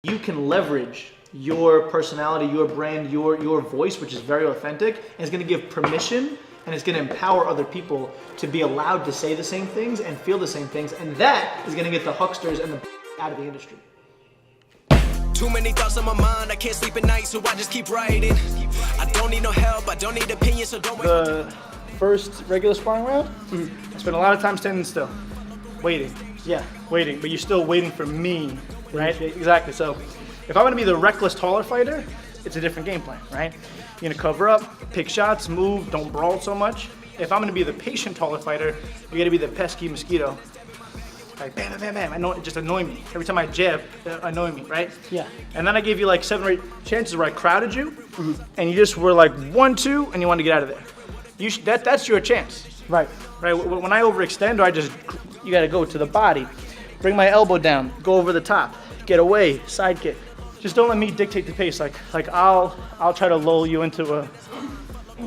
You can leverage your personality, your brand, your voice, which is very authentic, and it's going to give permission and it's going to empower other people to be allowed to say the same things and feel the same things, and that is going to get the hucksters and the out of the industry. Too many thoughts on my mind, I can't sleep at night, so I just keep writing. I don't need no help, I don't need opinions, so don't wait. The first regular sparring round, I spent a lot of time standing still, waiting. Yeah. Waiting, but you're still waiting for me, right? Exactly. So if I'm gonna be the reckless taller fighter, it's a different game plan, right? You're gonna cover up, pick shots, move, don't brawl so much. If I'm gonna be the patient taller fighter, you're gonna be the pesky mosquito. Like bam, bam, bam, bam. I know it just annoy me. Every time I jab, annoy me, right? Yeah. And then I gave you like 7 or 8 chances where I crowded you, and you just were like 1, 2, and you wanted to get out of there. That's your chance. Right. Right. When I overextend, or you gotta go to the body, bring my elbow down, go over the top, get away, side kick. Just don't let me dictate the pace. Like I'll try to lull you into a,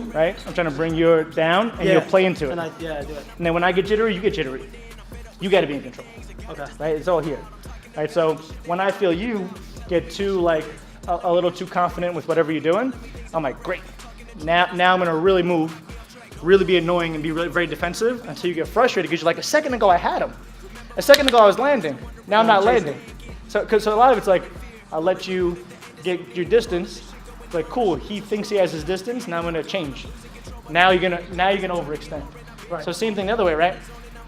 right? I'm trying to bring you down, and you'll play into it. And I do it. And then when I get jittery, you get jittery. You got to be in control. Okay. Right? It's all here. Right? So when I feel you get too like a little too confident with whatever you're doing, I'm like, great. Now I'm gonna really move, really be annoying and be really very defensive until you get frustrated because you're like, a second ago I had him. A second ago I was landing. Now I'm not landing. So a lot of it's like, I'll let you get your distance. It's like, cool, he thinks he has his distance, now I'm gonna change. Now you're gonna overextend. Right. So same thing the other way, right?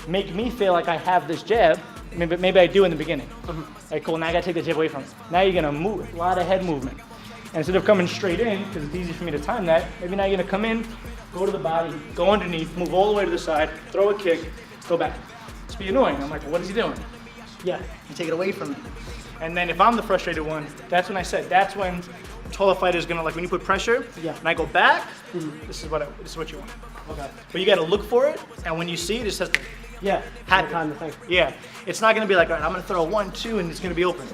Make me feel like I have this jab, maybe I do in the beginning. Like, cool, now I gotta take the jab away from him. Now you're gonna move, a lot of head movement. And instead of coming straight in, because it's easy for me to time that, maybe now you're gonna come in, go to the body, go underneath, move all the way to the side, throw a kick, go back. It's be annoying. I'm like, well, what is he doing? Yeah. You take it away from me. And then if I'm the frustrated one, that's when that's when taller fighter is gonna, like, when you put pressure, and I go back, this is what you want. Okay. But you gotta look for it, and when you see it, it just has to happen. Time to think. Yeah, it's not gonna be like, all right, I'm gonna throw 1, 2, and it's gonna be open.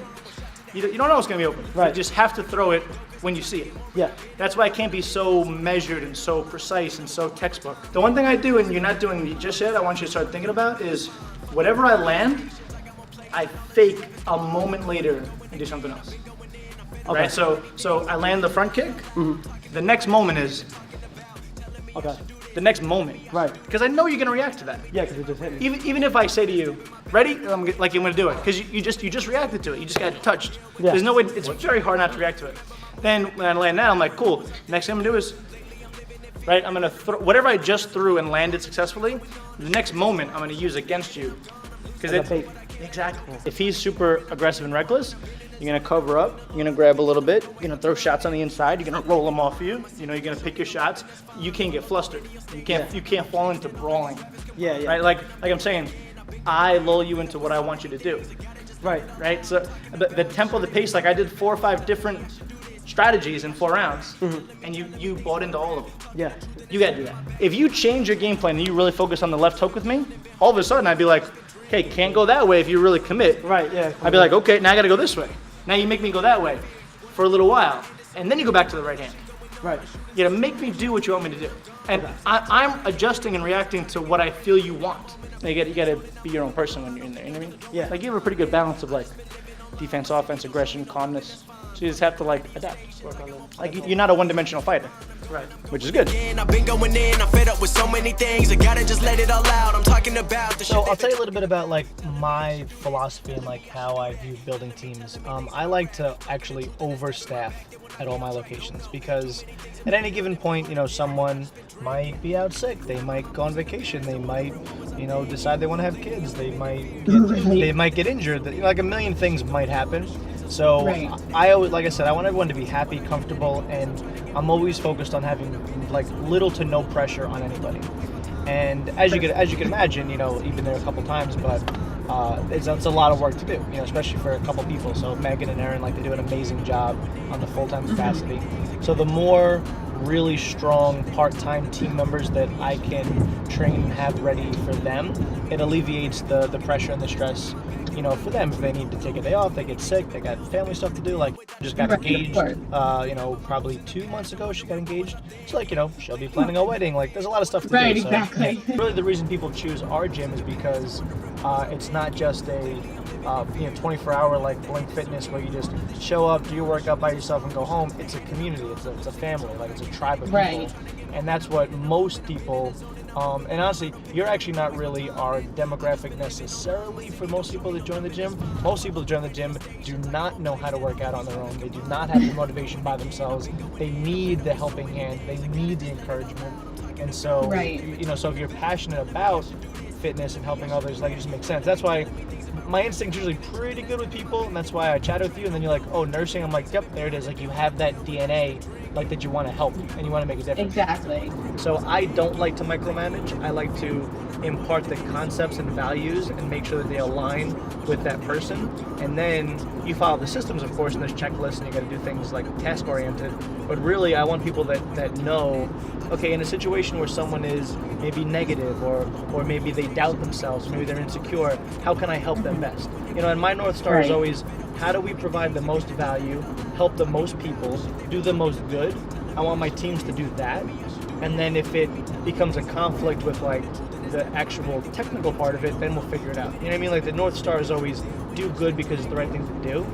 You don't know it's gonna be open. Right. You just have to throw it when you see it. Yeah. That's why I can't be so measured and so precise and so textbook. The one thing I do, and you're not doing it just yet, I want you to start thinking about is whatever I land, I fake a moment later and do something else. Okay. Right? So I land the front kick. The next moment is Okay. the next moment. Right. Because I know you're gonna react to that. Yeah, because it just hit me. Even if I say to you, ready? I'm gonna do it. Because you just reacted to it. You just got touched. Yeah. There's no way, it's very hard not to react to it. Then when I land that, I'm like, cool. Next thing I'm gonna do is, right, I'm gonna throw, whatever I just threw and landed successfully, the next moment I'm gonna use against you. Because Like a bait. exactly. If he's super aggressive and reckless, you're gonna cover up, you're gonna grab a little bit, you're gonna throw shots on the inside, you're gonna roll them off you, you're gonna pick your shots. You can't get flustered. You can't fall into brawling. Yeah, yeah. Right? Like I'm saying, I lull you into what I want you to do. Right. Right? So the tempo, the pace, like I did 4 or 5 different strategies in 4 rounds, and you bought into all of them. Yeah. You gotta do that. If you change your game plan and you really focus on the left hook with me, all of a sudden I'd be like, okay, can't go that way if you really commit. Right, yeah. I'd be like, okay, now I gotta go this way. Now you make me go that way for a little while, and then you go back to the right hand. Right. You gotta make me do what you want me to do. And Okay. I'm adjusting and reacting to what I feel you want. You gotta be your own person when you're in there, you know what I mean? Yeah. Like you have a pretty good balance of like defense, offense, aggression, calmness. So you just have to like adapt. Like you're not a one-dimensional fighter. Right. Which is good. I've been going in, I'm fed up with so many things, I gotta just let it all out. I'm talking about the So shit I'll tell you a little bit about like my philosophy and like how I view building teams. I like to actually overstaff at all my locations because at any given point, someone might be out sick, they might go on vacation, they might, decide they want to have kids, they might get injured. Like a million things might happen. So I always, like I said, I want everyone to be happy, comfortable, and I'm always focused on having like little to no pressure on anybody. And as you can imagine, you've been there a couple times, but it's a lot of work to do, especially for a couple people. So Megan and Aaron, they do an amazing job on the full-time capacity. So the more really strong part-time team members that I can train and have ready for them, it alleviates the pressure and the stress, for them. If they need to take a day off, they get sick, they got family stuff to do. Like, just got engaged, probably 2 months ago she got engaged. So she'll be planning a wedding. Like, there's a lot of stuff to do. Right, So, exactly. really the reason people choose our gym is because it's not just a 24-hour like Blink Fitness where you just show up, do your workout by yourself, and go home. It's a community. It's a family. Like it's a tribe of people. Right. And that's what most people. And honestly, you're actually not really our demographic necessarily for most people that join the gym. Most people that join the gym do not know how to work out on their own. They do not have the motivation by themselves. They need the helping hand. They need the encouragement. And so, Right. So if you're passionate about fitness and helping others, like, it just makes sense. That's why my instinct's usually pretty good with people, and that's why I chat with you, and then you're like, oh, nursing? I'm like, yep, there it is. Like, you have that DNA, like, that you want to help, and you want to make a difference. Exactly. So I don't like to micromanage. I like to impart the concepts and values and make sure that they align with that person. And then you follow the systems, of course, and there's checklists, and you got to do things like task-oriented. But really, I want people that know, okay, in a situation where someone is maybe negative or maybe they doubt themselves, maybe they're insecure, how can I help them best? And my North Star is Right. always, how do we provide the most value, help the most people, do the most good? I want my teams to do that. And then if it becomes a conflict with like the actual technical part of it, then we'll figure it out. You know what I mean? Like the North Star is always do good because it's the right thing to do.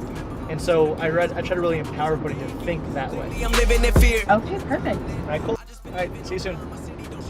And so I try to really empower everybody to think that way. I'm living in fear. Okay, perfect. All right, cool. All right, see you soon.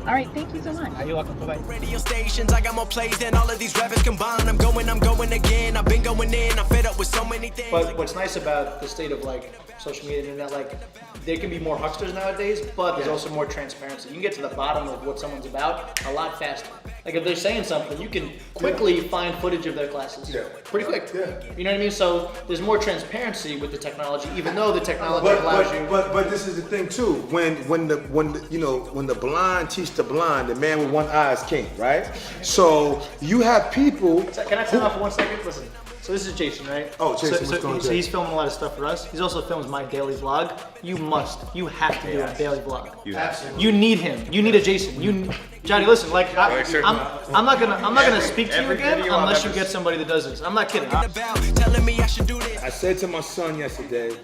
All right, thank you so much. You're welcome. Bye-bye. Radio stations, I got more plays than all of these rappers combined. I'm going again. I've been going in. I'm fed up with so many things. But what's nice about the state of like social media and that, like, there can be more hucksters nowadays, but there's also more transparency. You can get to the bottom of what someone's about a lot faster. Like if they're saying something, you can quickly find footage of their classes. Yeah. Pretty quick. Yeah. You know what I mean? So there's more transparency with the technology, even though the technology allows you. But this is the thing too. When the blind teach the blind, the man with one eye is king, right? So you have people. Can I turn off for 1 second? Listen. So this is Jason, right? Oh, Jason, what's going on, So he's Jason? filming a lot of stuff for us. He's also films my daily vlog. You have to do a daily vlog. You need him. You need a Jason. Johnny, listen, like I'm not gonna speak to you again unless you get somebody that does this. I'm not kidding. About telling me I should do this. I said to my son yesterday.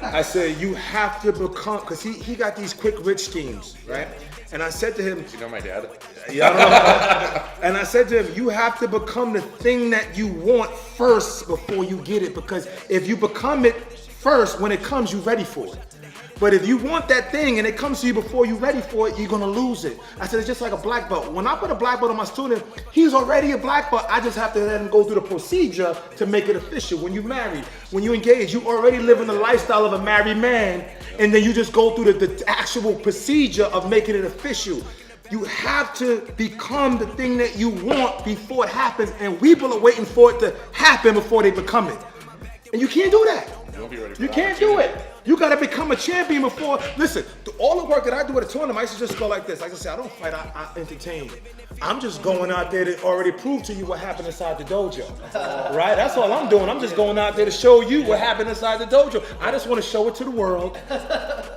I said you have to become, because he got these quick rich schemes, right? And I said to him, You know my dad? yeah, I don't know. And I said to him, you have to become the thing that you want first before you get it. Because if you become it first, when it comes, you're ready for it. But if you want that thing and it comes to you before you're ready for it, you're gonna lose it. I said, it's just like a black belt. When I put a black belt on my student, he's already a black belt. I just have to let him go through the procedure to make it official. When you marry, when you engage, you already living the lifestyle of a married man, and then you just go through the actual procedure of making it official. You have to become the thing that you want before it happens, and people are waiting for it to happen before they become it. And you can't do that. You won't be ready for You that can't do opportunity. it. You gotta become a champion before. Listen, all the work that I do at a tournament, I used to just go like this. Like I said, I don't fight, I entertain. I'm just going out there to already prove to you what happened inside the dojo. Right? That's all I'm doing. I'm just going out there to show you what happened inside the dojo. I just want to show it to the world.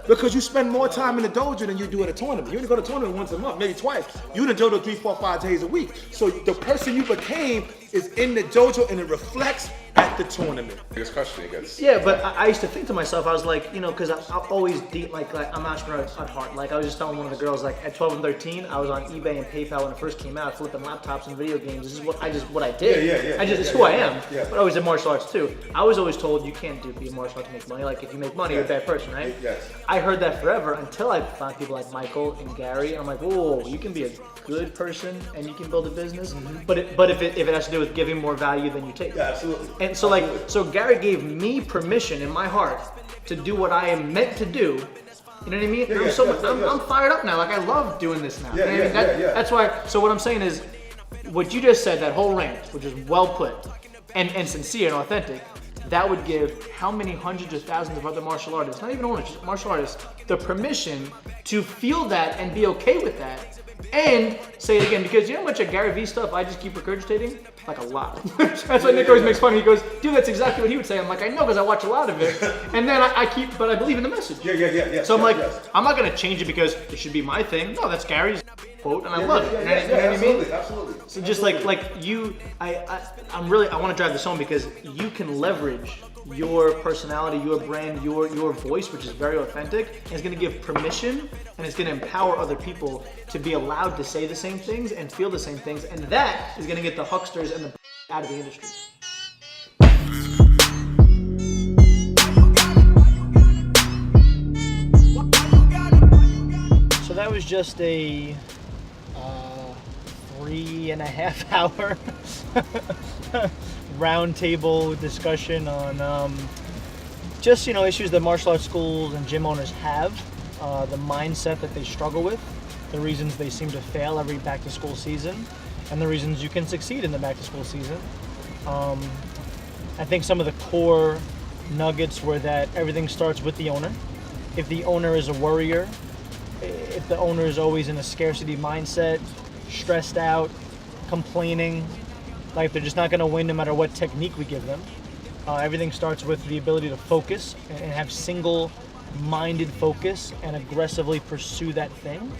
Because you spend more time in the dojo than you do at a tournament. You only go to a tournament once a month, maybe twice. You in the dojo 3, 4, 5 days a week. So the person you became is in the dojo, and it reflects at the tournament. Biggest question he gets. Yeah, but I used to think to myself, I was like, because I always like I'm an entrepreneur at heart. Like I was just telling one of the girls, like at 12 and 13, I was on eBay and PayPal when it first came out, flipping laptops and video games. This is what I did. It's who I am. Yeah. But I was in martial arts too. I was always told you can't be a martial art to make money. Like if you make money, you're a bad person, right? Yes. I heard that forever until I found people like Michael and Gary, and I'm like, whoa, you can be a good person and you can build a business. But if it has to do with giving more value than you take. Yeah, absolutely. And so so Gary gave me permission in my heart to do what I am meant to do. You know what I mean? I'm fired up now. Like I love doing this now. Yeah, You know what I mean? That's why. So what I'm saying is, what you just said, that whole rant, which is well put and sincere and authentic, that would give how many hundreds of thousands of other martial artists, not even only just martial artists, the permission to feel that and be okay with that. And say it again, because you know how much of Gary Vee stuff I just keep regurgitating? Like a lot. That's why Nick always makes fun. He goes, dude, that's exactly what he would say. I'm like, I know, because I watch a lot of it. And then but I believe in the message. Yeah. So I'm like, I'm not going to change it because it should be my thing. No, that's Gary's quote, and I love it. You know what I mean? Absolutely. So just like you, I want to drive this home because you can leverage your personality, your brand, your voice, which is very authentic, and it's going to give permission and it's going to empower other people to be allowed to say the same things and feel the same things, and that is going to get the hucksters and the out of the industry. was just a 3.5 hour roundtable discussion on just, issues that martial arts schools and gym owners have, the mindset that they struggle with, the reasons they seem to fail every back to school season, and the reasons you can succeed in the back to school season. I think some of the core nuggets were that everything starts with the owner. If the owner is a worrier, if the owner is always in a scarcity mindset, stressed out, complaining, like they're just not going to win no matter what technique we give them. Everything starts with the ability to focus and have single-minded focus and aggressively pursue that thing.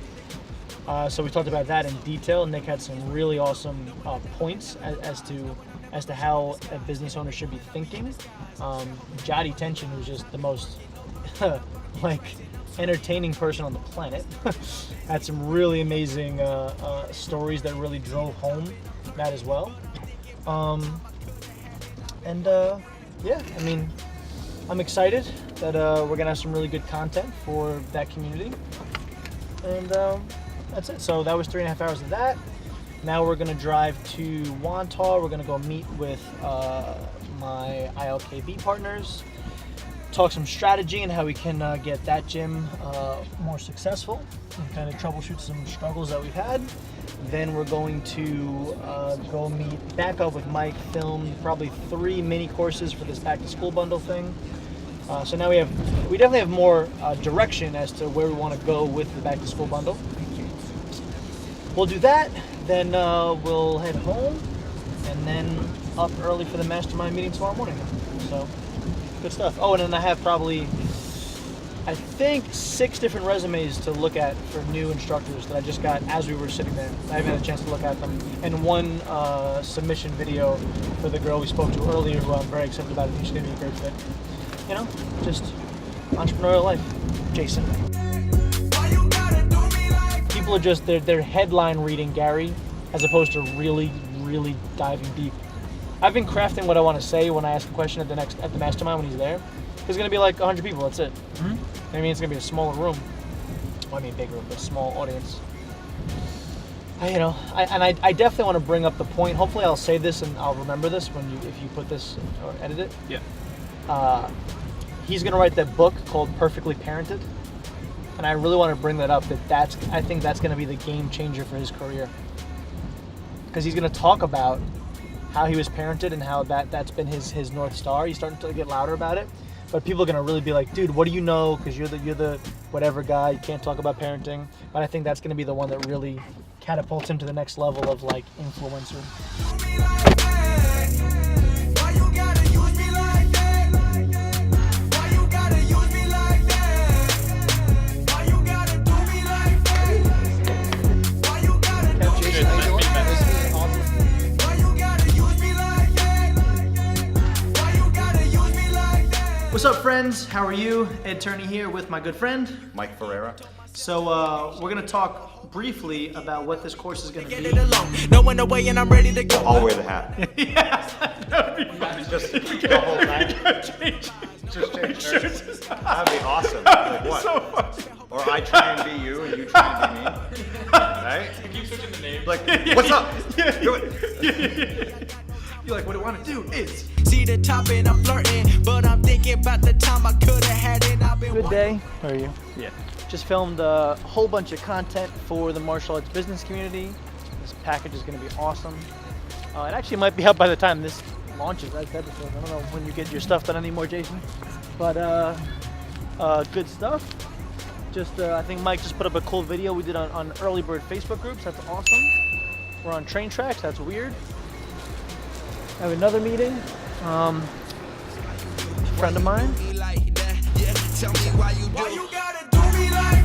So we talked about that in detail. Nick had some really awesome points as to how a business owner should be thinking. Jody Tension, who's just the most entertaining person on the planet, had some really amazing stories that really drove home that as well. Yeah, I mean, I'm excited that we're gonna have some really good content for that community, and that's it. So that was 3.5 hours of that. Now we're gonna drive to Wantagh. We're gonna go meet with my ILKB partners, talk some strategy and how we can get that gym more successful and kind of troubleshoot some struggles that we've had. Then we're going to go meet back up with Mike, film probably 3 mini courses for this back to school bundle thing. So now we definitely have more direction as to where we want to go with the back to school bundle. We'll do that, then we'll head home, and then up early for the mastermind meeting tomorrow morning. So good stuff. Oh, and then I have probably, I think, 6 different resumes to look at for new instructors that I just got as we were sitting there. I haven't had a chance to look at them. And one submission video for the girl we spoke to earlier, who I'm very excited about. I think she's going to be a great fit. Just entrepreneurial life. Jason. People are just, they're headline reading Gary as opposed to really, really diving deep. I've been crafting what I want to say when I ask a question at the mastermind when he's there. There's going to be like 100 people, that's it. I mean, it's going to be a smaller room. Well, I mean, big room, but small audience. I definitely want to bring up the point. Hopefully I'll say this and I'll remember this if you put this or edit it. Yeah. He's going to write that book called Perfectly Parented. And I really want to bring that up, I think that's going to be the game changer for his career. Because he's going to talk about how he was parented and how that's been his North Star. He's starting to get louder about it. But people are going to really be like, dude, what do you know? Because you're the whatever guy. You can't talk about parenting. But I think that's going to be the one that really catapults him to the next level of like influencer. What's up, friends? How are you? Ed Turney here with my good friend Mike Ferreira. So we're gonna talk briefly about what this course is gonna be. No one away and I'm ready to go. I'll wear the hat. Yes, that would be fun. Just the whole thing. Just change shirts. That'd be awesome. Like what? So fun. Or I try and be you and you try and be me. Right? Keep switching the names. Like, what's up? Do it. You're like, what I want to do is. See the top and I'm flirting, but I'm thinking about the time I could have had it. I've been Good day. How are you? Yeah. Just filmed a whole bunch of content for the martial arts business community. This package is going to be awesome. It actually might be out by the time this launches. That's episode. I don't know when you get your stuff done anymore, Jason. But good stuff. Just I think Mike just put up a cool video we did on early bird Facebook groups. That's awesome. We're on train tracks. That's weird. I have another meeting. A friend of mine. Tell me why you gotta do me like